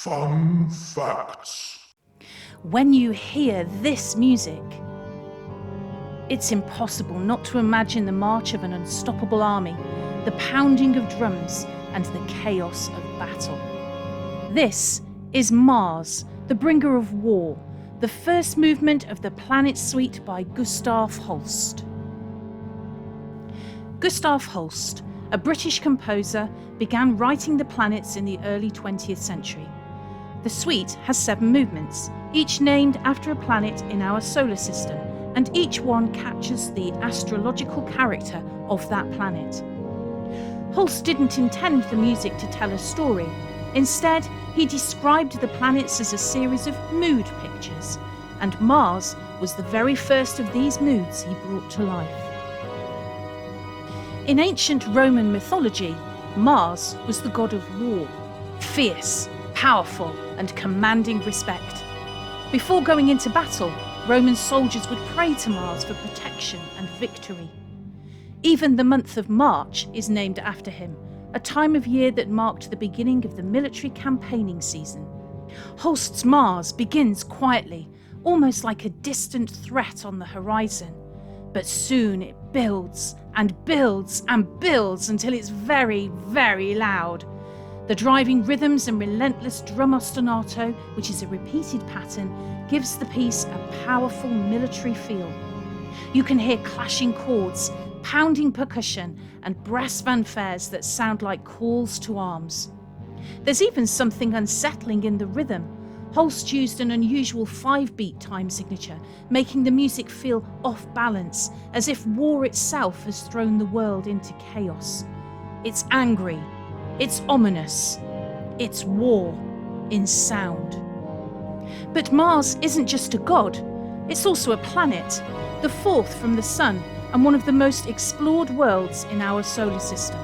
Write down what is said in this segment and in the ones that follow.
Fun facts. When you hear this music, it's impossible not to imagine the march of an unstoppable army, the pounding of drums, and the chaos of battle. This is Mars, the bringer of war, the first movement of the Planet Suite by Gustav Holst. Gustav Holst, a British composer, began writing the planets in the early 20th century. The suite has 7 movements, each named after a planet in our solar system, and each one captures the astrological character of that planet. Holst didn't intend the music to tell a story. Instead, he described the planets as a series of mood pictures, and Mars was the very first of these moods he brought to life. In ancient Roman mythology, Mars was the god of war, fierce, powerful, and commanding respect. Before going into battle, Roman soldiers would pray to Mars for protection and victory. Even the month of March is named after him, a time of year that marked the beginning of the military campaigning season. Holst's Mars begins quietly, almost like a distant threat on the horizon. But soon it builds and builds and builds until it's very, very loud. The driving rhythms and relentless drum ostinato, which is a repeated pattern, gives the piece a powerful military feel. You can hear clashing chords, pounding percussion, and brass fanfares that sound like calls to arms. There's even something unsettling in the rhythm. Holst used an unusual 5-beat time signature, making the music feel off balance, as if war itself has thrown the world into chaos. It's angry, it's ominous, it's war in sound. But Mars isn't just a god, it's also a planet, the 4th from the Sun, and one of the most explored worlds in our solar system.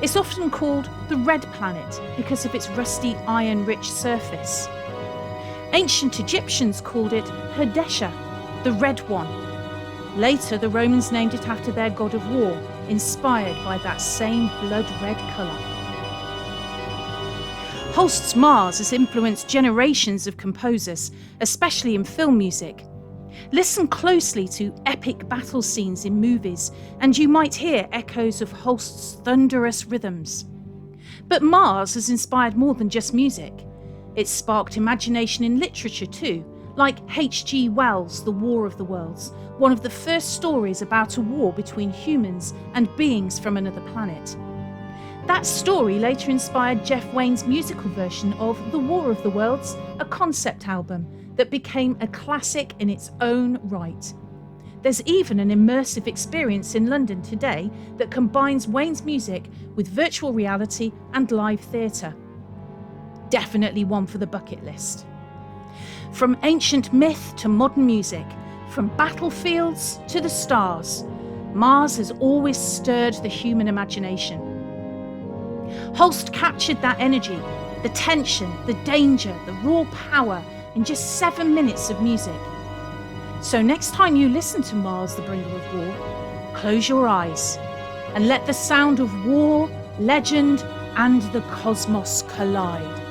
It's often called the Red Planet because of its rusty iron-rich surface. Ancient Egyptians called it Hadesha, the Red One. Later, the Romans named it after their god of war, inspired by that same blood-red colour. Holst's Mars has influenced generations of composers, especially in film music. Listen closely to epic battle scenes in movies, and you might hear echoes of Holst's thunderous rhythms. But Mars has inspired more than just music. It's sparked imagination in literature too, like H.G. Wells' The War of the Worlds, one of the first stories about a war between humans and beings from another planet. That story later inspired Jeff Wayne's musical version of The War of the Worlds, a concept album that became a classic in its own right. There's even an immersive experience in London today that combines Wayne's music with virtual reality and live theatre. Definitely one for the bucket list. From ancient myth to modern music, from battlefields to the stars, Mars has always stirred the human imagination. Holst captured that energy, the tension, the danger, the raw power in just 7 minutes of music. So next time you listen to Mars, the bringer of war, close your eyes and let the sound of war, legend, and the cosmos collide.